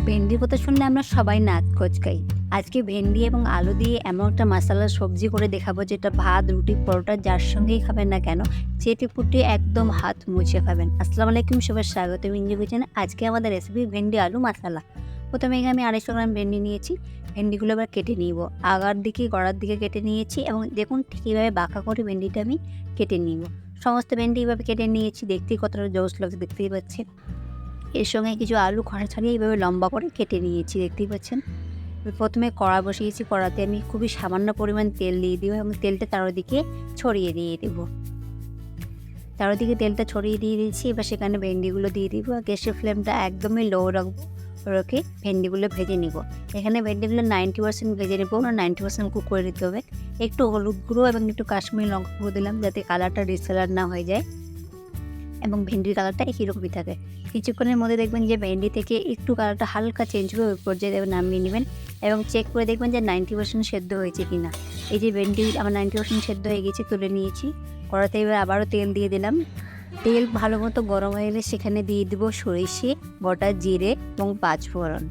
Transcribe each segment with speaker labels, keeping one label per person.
Speaker 1: ভেন্ডির কথা শুনলে আমরা সবাই নাক কোচকাই। আজকে ভেন্ডি এবং আলু দিয়ে এমন একটা মশালার সবজি করে দেখাবো যেটা ভাত, রুটি, পরোটা যার সঙ্গেই খাবেন না কেন চেটে-পুটে একদম হাত মুছে খাবেন। আসসালামু আলাইকুম, সবাই স্বাগতম ইঞ্জু কিচেনে। আজকে আমাদের রেসিপি ভেন্ডি আলু মশালা। প্রথমে এখানে আমি 250 গ্রাম ভেন্ডি নিয়েছি। ভেন্ডিগুলো এবার কেটে নিব। আগার দিকে গড়ার দিকে কেটে নিয়েছি এবং দেখুন ঠিক এইভাবে বাঁকা করে ভেন্ডিটা আমি কেটে নিব। সমস্ত ভেন্ডি এইভাবে কেটে নিয়েছি, দেখতেই কতটা জোস লাগছে দেখতেই পাচ্ছেন। এর সঙ্গে কিছু আলু খোসা ছাড়িয়ে এইভাবে লম্বা করে কেটে নিয়েছি, দেখতেই পাচ্ছেন। প্রথমে কড়া বসিয়েছি, কড়াতে আমি খুবই সামান্য পরিমাণ তেল দিয়ে দিব এবং তেলটা চারদিকে ছড়িয়ে দিয়ে দেবো। চারদিকে তেলটা ছড়িয়ে দিয়ে দিয়েছি। এবার সেখানে ভেন্ডিগুলো দিয়ে দিব। গ্যাসের ফ্লেমটা একদমই লো রাখবো, রেখে ভেন্ডিগুলো ভেজে নিব। এখানে ভেন্ডিগুলো 90% ভেজে নেবো, 90% কুক করে নিতে হবে। একটু হলুদ গুঁড়ো এবং একটু কাশ্মীরি লঙ্কা গুঁড়ো দিলাম যাতে কালারটা ডিসকালার না হয়ে যায় এবং ভেন্ডির কালারটা একই রকমই থাকে। কিছুক্ষণের মধ্যে দেখবেন যে ভেন্ডি থেকে একটু কালারটা হালকা চেঞ্জ হবে, ওই পর্যায়ে দেবেন নামিয়ে নেবেন এবং চেক করে দেখবেন যে 90% সেদ্ধ হয়েছে কিনা। এই যে ভেন্ডি আমার 90% সেদ্ধ হয়ে গেছে, তুলে নিয়েছি। কড়াতে এবার আবারও তেল দিয়ে দিলাম। তেল ভালো মতো গরম হয়ে গেলে সেখানে দিয়ে দেবো সরিষে, গোটা জিরে এবং পাঁচফোড়ন।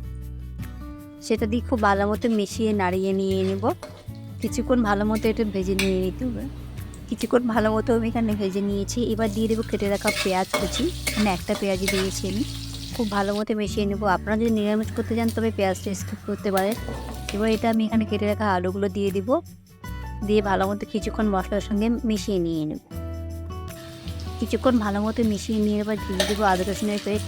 Speaker 1: সেটা দিয়ে খুব ভালো মতো মিশিয়ে নাড়িয়ে নিয়ে নেব। কিছুক্ষণ ভালো মতো এটা ভেজে নিয়ে নিতে হবে। কিছুক্ষণ ভালো মতো আমি এখানে ভেজে নিয়েছি। এবার দিয়ে দেবো কেটে রাখা পেঁয়াজ কুচি। মানে একটা পেঁয়াজই দিয়েছি আমি। খুব ভালো মতো মিশিয়ে নেব। আপনারা যদি নিরামিষ করতে চান তবে পেঁয়াজটা স্কিপ করতে পারেন। এবার এটা আমি এখানে কেটে রাখা আলুগুলো দিয়ে দিব। দিয়ে ভালো মতো কিছুক্ষণ মশলার সঙ্গে মিশিয়ে নিয়ে নেব। কিছুক্ষণ ভালো মতো মিশিয়ে নিয়ে এবার দিয়ে দেবো আদা রসুনের পেস্ট।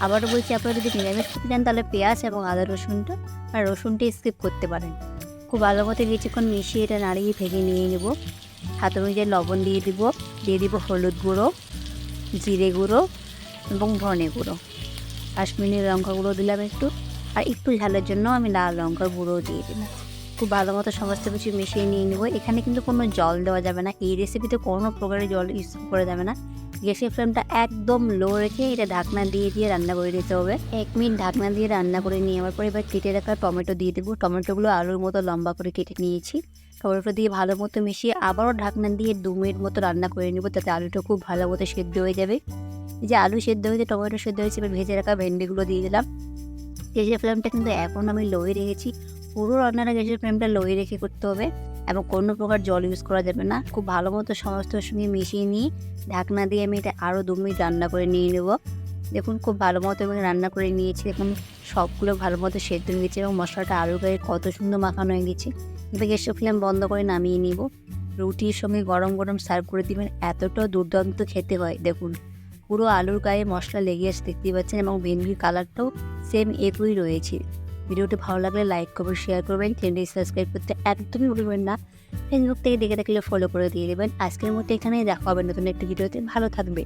Speaker 1: আবারও বলছি, আপনারা যদি নিরামিষ করতে চান তাহলে পেঁয়াজ এবং আদা রসুনটা আর রসুনটা স্কিপ করতে পারেন। খুব ভালো মতো কিছুক্ষণ মিশিয়ে এটা নাড়িয়ে ভেজে নিয়ে নেব। হাত অনুযায়ী লবণ দিয়ে দিব হলুদ গুঁড়ো, জিরে গুঁড়ো এবং ধনে গুঁড়ো। কাশ্মীরি লঙ্কা গুঁড়ো দিলাম একটু, আর একটু ঝালের জন্য আমি লাল লঙ্কার গুঁড়ো দিয়ে দিলাম। খুব ভালো মতো সমস্ত কিছু মিশিয়ে নিয়ে নেব। এখানে কিন্তু কোনো জল দেওয়া যাবে না, এই রেসিপিতে কোনো প্রকারের জল ইউজ করা যাবে না। গ্যাসের ফ্লেমটা একদম লো রেখে এটা ঢাকনা দিয়ে রান্না করে নিতে হবে। 1 মিনিট ঢাকনা দিয়ে রান্না করে নেওয়ার পর এবার কেটে রাখা টমেটো দিয়ে দেবো। টমেটোগুলো আলুর মতো লম্বা করে কেটে নিয়েছি। টমেটো দিয়ে ভালো মতো মিশিয়ে আবারও ঢাকনা দিয়ে 2 মিনিট মতো রান্না করে নেব, তাতে আলুটা খুব ভালো মতো সেদ্ধ হয়ে যাবে। এই যে আলু সেদ্ধ হয়েছে, টমেটো সেদ্ধ হয়েছে, এবার ভেজে রাখা ভেন্ডিগুলো দিয়ে দিলাম। গ্যাসের ফ্লেমটা কিন্তু এখন আমি লোয়ে রেখেছি। পুরো রান্নাটা গ্যাসের ফ্লেমটা লোয়ে রেখে করতে হবে এবং কোনো প্রকার জল ইউজ করা যাবে না। খুব ভালো মতো সমস্ত সঙ্গে মিশিয়ে নিয়ে ঢাকনা দিয়ে আমি এটা আরও 2 মিনিট রান্না করে নিয়ে নেব। দেখুন খুব ভালো মতো আমি রান্না করে নিয়েছি। দেখুন সবগুলো ভালো মতো সেদ্ধ হয়ে গেছে এবং মশলাটা আলুর গায়ে কত সুন্দর মাখানো হয়ে গেছে। এবার গ্যাসের ফ্লেম বন্ধ করে নামিয়ে নিব। রুটির সঙ্গে গরম গরম সার্ভ করে দিবেন, এতটা দুর্দান্ত খেতে হয়। দেখুন পুরো আলুর গায়ে মশলা লেগে আসে দেখতেই পাচ্ছেন এবং ভেন্ডির কালারটাও সেম একই রয়েছে। ভিডিওটি ভালো লাগলে লাইক করবেন, শেয়ার করবেন, চ্যানেলটি সাবস্ক্রাইব করতে একদমই ভুলবেন না। ফেসবুক থেকে দেখে থাকলে ফলো করে দিয়ে দেবেন। আজকের মতো এখানেই দেখা হবে নতুন একটি ভিডিওতে। ভালো থাকবে।